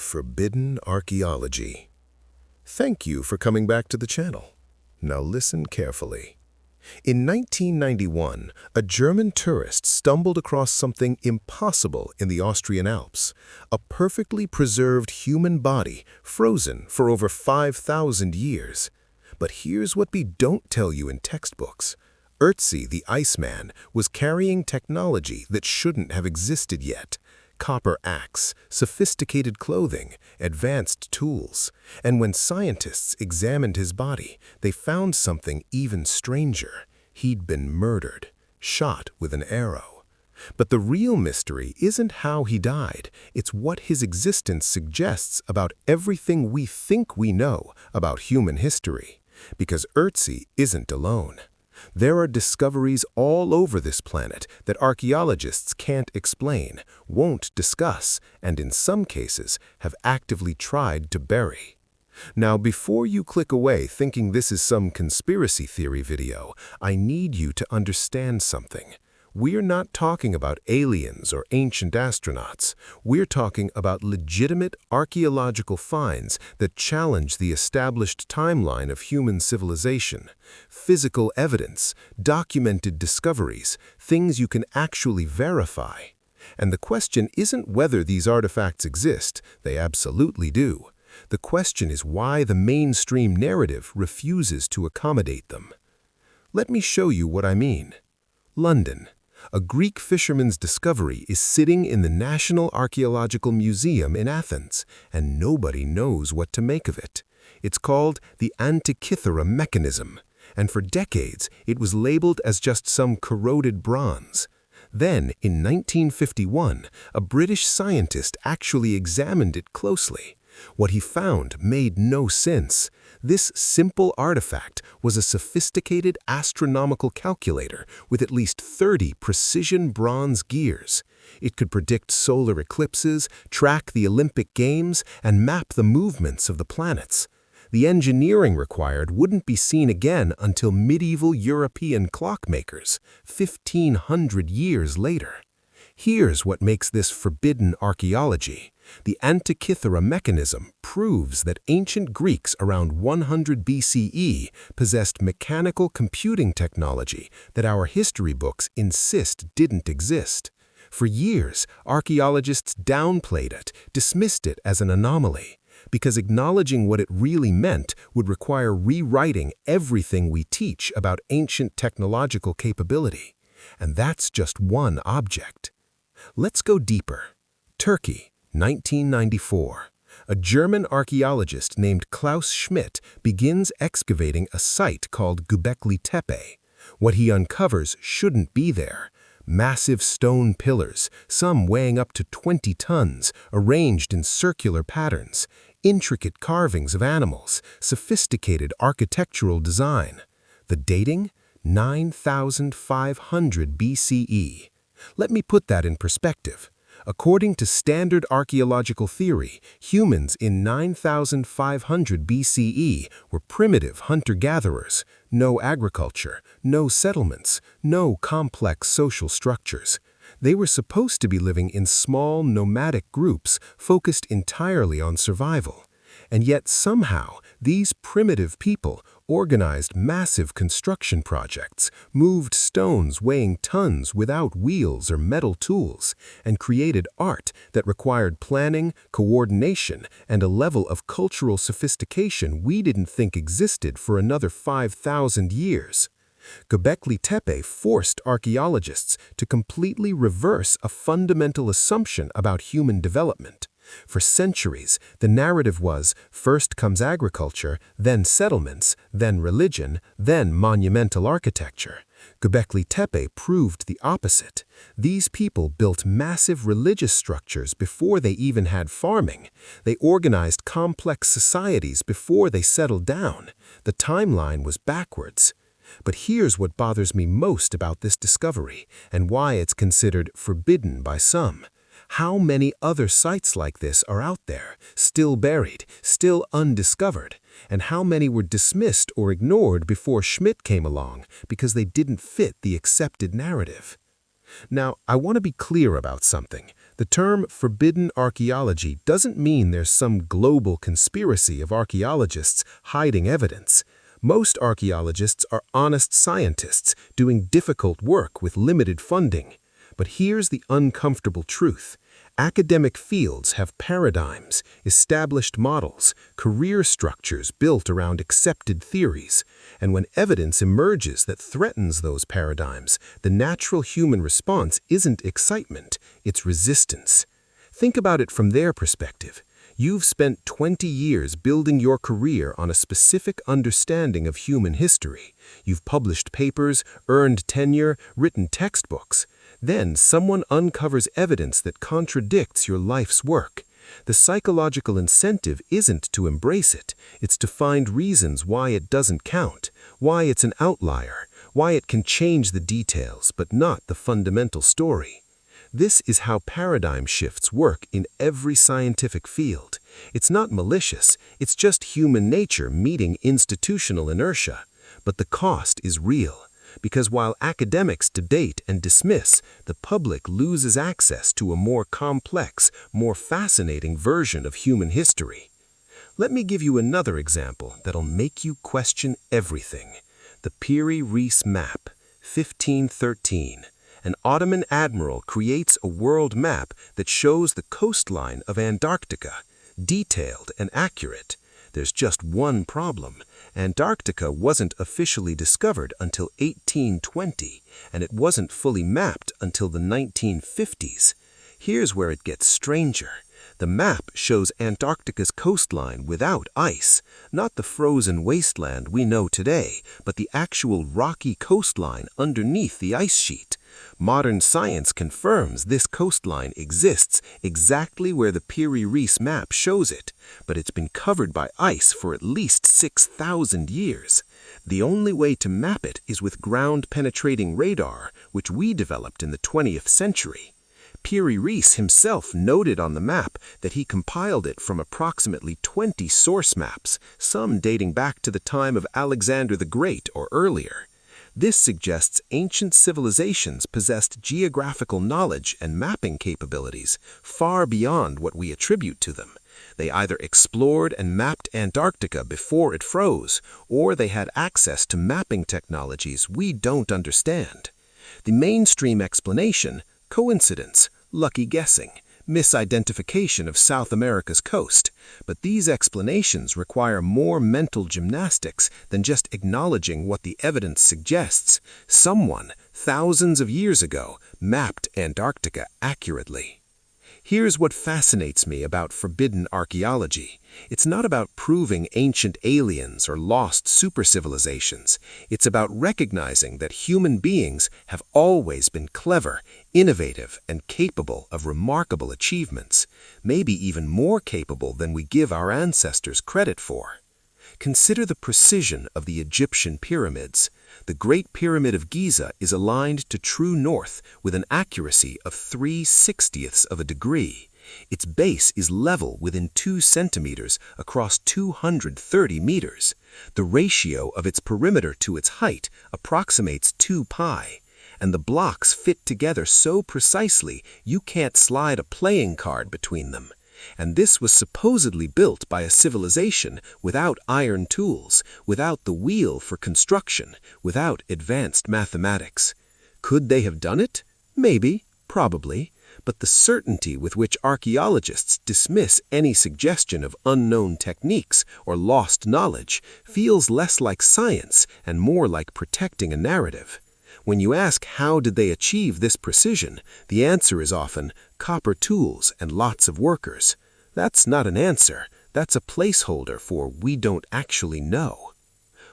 Forbidden Archaeology. Thank you for coming back to the channel. Now listen carefully. In 1991, a German tourist stumbled across something impossible in the Austrian Alps, a perfectly preserved human body frozen for over 5,000 years. But here's what we don't tell you in textbooks. Ötzi, the Iceman, was carrying technology that shouldn't have existed yet. Copper axe, sophisticated clothing, advanced tools. And when scientists examined his body, they found something even stranger. He'd been murdered, shot with an arrow. But the real mystery isn't how he died, it's what his existence suggests about everything we think we know about human history. Because Ötzi isn't alone. There are discoveries all over this planet that archaeologists can't explain, won't discuss, and in some cases have actively tried to bury. Now, before you click away thinking this is some conspiracy theory video, I need you to understand something. We're not talking about aliens or ancient astronauts. We're talking about legitimate archaeological finds that challenge the established timeline of human civilization. Physical evidence, documented discoveries, things you can actually verify. And the question isn't whether these artifacts exist. They absolutely do. The question is why the mainstream narrative refuses to accommodate them. Let me show you what I mean. London. A Greek fisherman's discovery is sitting in the National Archaeological Museum in Athens, and nobody knows what to make of it. It's called the Antikythera mechanism, and for decades it was labeled as just some corroded bronze. Then, in 1951, a British scientist actually examined it closely. What he found made no sense. This simple artifact was a sophisticated astronomical calculator with at least 30 precision bronze gears. It could predict solar eclipses, track the Olympic Games, and map the movements of the planets. The engineering required wouldn't be seen again until medieval European clockmakers, 1,500 years later. Here's what makes this forbidden archaeology. The Antikythera mechanism proves that ancient Greeks around 100 BCE possessed mechanical computing technology that our history books insist didn't exist. For years, archaeologists downplayed it, dismissed it as an anomaly, because acknowledging what it really meant would require rewriting everything we teach about ancient technological capability. And that's just one object. Let's go deeper. Turkey. 1994. A German archaeologist named Klaus Schmidt begins excavating a site called Göbekli Tepe. What he uncovers shouldn't be there. Massive stone pillars, some weighing up to 20 tons, arranged in circular patterns, intricate carvings of animals, sophisticated architectural design. The dating? 9,500 BCE. Let me put that in perspective. According to standard archaeological theory, humans in 9,500 BCE were primitive hunter-gatherers, no agriculture, no settlements, no complex social structures. They were supposed to be living in small, nomadic groups focused entirely on survival. And yet somehow, these primitive people organized massive construction projects, moved stones weighing tons without wheels or metal tools, and created art that required planning, coordination, and a level of cultural sophistication we didn't think existed for another 5,000 years. Göbekli Tepe forced archaeologists to completely reverse a fundamental assumption about human development. For centuries, the narrative was, first comes agriculture, then settlements, then religion, then monumental architecture. Göbekli Tepe proved the opposite. These people built massive religious structures before they even had farming. They organized complex societies before they settled down. The timeline was backwards. But here's what bothers me most about this discovery, and why it's considered forbidden by some. How many other sites like this are out there, still buried, still undiscovered, and how many were dismissed or ignored before Schmidt came along because they didn't fit the accepted narrative? Now, I want to be clear about something. The term forbidden archaeology doesn't mean there's some global conspiracy of archaeologists hiding evidence. Most archaeologists are honest scientists doing difficult work with limited funding. But here's the uncomfortable truth. Academic fields have paradigms, established models, career structures built around accepted theories. And when evidence emerges that threatens those paradigms, the natural human response isn't excitement, it's resistance. Think about it from their perspective. You've spent 20 years building your career on a specific understanding of human history. You've published papers, earned tenure, written textbooks. Then someone uncovers evidence that contradicts your life's work. The psychological incentive isn't to embrace it, it's to find reasons why it doesn't count, why it's an outlier, why it can change the details but not the fundamental story. This is how paradigm shifts work in every scientific field. It's not malicious, it's just human nature meeting institutional inertia. But the cost is real, because while academics debate and dismiss, the public loses access to a more complex, more fascinating version of human history. Let me give you another example that'll make you question everything. The Piri-Reis map, 1513. An Ottoman admiral creates a world map that shows the coastline of Antarctica, detailed and accurate. There's just one problem. Antarctica wasn't officially discovered until 1820, and it wasn't fully mapped until the 1950s. Here's where it gets stranger. The map shows Antarctica's coastline without ice, not the frozen wasteland we know today, but the actual rocky coastline underneath the ice sheet. Modern science confirms this coastline exists exactly where the Piri-Reis map shows it, but it's been covered by ice for at least 6,000 years. The only way to map it is with ground-penetrating radar, which we developed in the 20th century. Piri-Reis himself noted on the map that he compiled it from approximately 20 source maps, some dating back to the time of Alexander the Great or earlier. This suggests ancient civilizations possessed geographical knowledge and mapping capabilities far beyond what we attribute to them. They either explored and mapped Antarctica before it froze, or they had access to mapping technologies we don't understand. The mainstream explanation: coincidence, lucky guessing, misidentification of South America's coast. But these explanations require more mental gymnastics than just acknowledging what the evidence suggests. Someone, thousands of years ago, mapped Antarctica accurately. Here's what fascinates me about forbidden archaeology. It's not about proving ancient aliens or lost super-civilizations. It's about recognizing that human beings have always been clever, innovative, and capable of remarkable achievements, maybe even more capable than we give our ancestors credit for. Consider the precision of the Egyptian pyramids. The Great Pyramid of Giza is aligned to true north with an accuracy of 3/60ths of a degree. Its base is level within 2 centimeters across 230 meters. The ratio of its perimeter to its height approximates 2 pi. And the blocks fit together so precisely you can't slide a playing card between them. And this was supposedly built by a civilization without iron tools, without the wheel for construction, without advanced mathematics. Could they have done it? Maybe, probably. But the certainty with which archaeologists dismiss any suggestion of unknown techniques or lost knowledge feels less like science and more like protecting a narrative. When you ask how did they achieve this precision, the answer is often copper tools and lots of workers. That's not an answer. That's a placeholder for we don't actually know.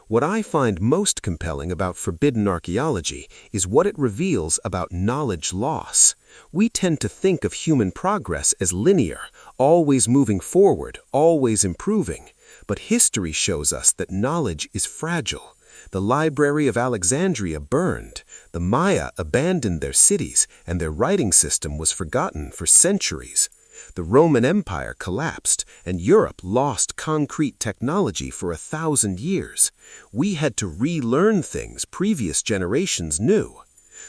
What I find most compelling about forbidden archaeology is what it reveals about knowledge loss. We tend to think of human progress as linear, always moving forward, always improving. But history shows us that knowledge is fragile. The Library of Alexandria burned. The Maya abandoned their cities, and their writing system was forgotten for centuries. The Roman Empire collapsed, and Europe lost concrete technology for 1,000 years. We had to relearn things previous generations knew.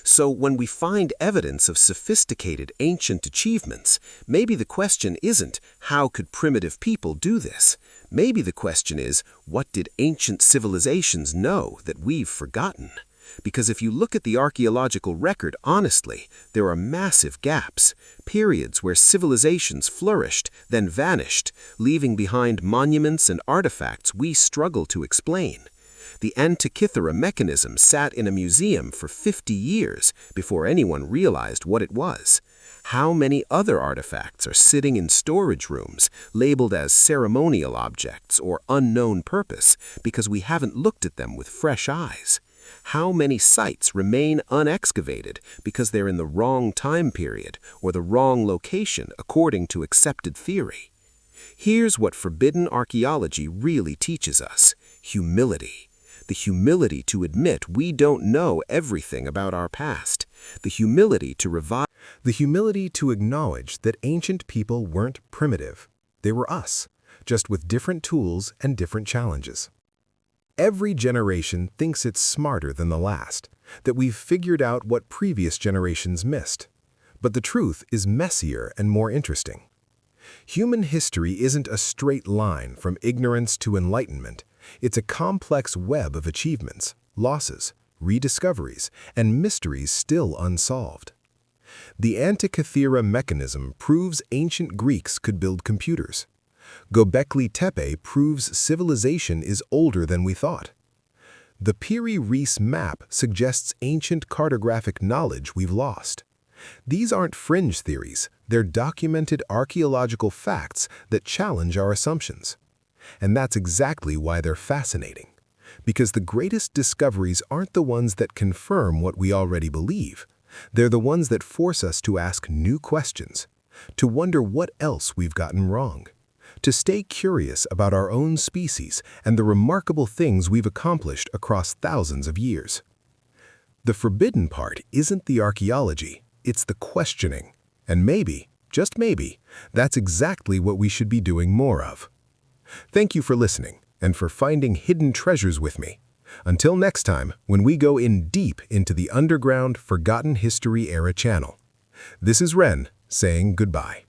So when we find evidence of sophisticated ancient achievements, maybe the question isn't, how could primitive people do this? Maybe the question is, what did ancient civilizations know that we've forgotten? Because if you look at the archaeological record honestly, there are massive gaps, periods where civilizations flourished, then vanished, leaving behind monuments and artifacts we struggle to explain. The Antikythera mechanism sat in a museum for 50 years before anyone realized what it was. How many other artifacts are sitting in storage rooms, labeled as ceremonial objects or unknown purpose, because we haven't looked at them with fresh eyes? How many sites remain unexcavated because they're in the wrong time period or the wrong location according to accepted theory? Here's what forbidden archaeology really teaches us: humility. The humility to admit we don't know everything about our past. The humility to revive. The humility to acknowledge that ancient people weren't primitive. They were us, just with different tools and different challenges. Every generation thinks it's smarter than the last, that we've figured out what previous generations missed. But the truth is messier and more interesting. Human history isn't a straight line from ignorance to enlightenment. It's a complex web of achievements, losses, rediscoveries, and mysteries still unsolved. The Antikythera mechanism proves ancient Greeks could build computers. Göbekli Tepe proves civilization is older than we thought. The Piri-Reis map suggests ancient cartographic knowledge we've lost. These aren't fringe theories, they're documented archaeological facts that challenge our assumptions. And that's exactly why they're fascinating. Because the greatest discoveries aren't the ones that confirm what we already believe. They're the ones that force us to ask new questions, to wonder what else we've gotten wrong, to stay curious about our own species and the remarkable things we've accomplished across thousands of years. The forbidden part isn't the archaeology, it's the questioning. And maybe, just maybe, that's exactly what we should be doing more of. Thank you for listening and for finding hidden treasures with me. Until next time, when we go in deep into the underground Forgotten History Era channel. This is Ren saying goodbye.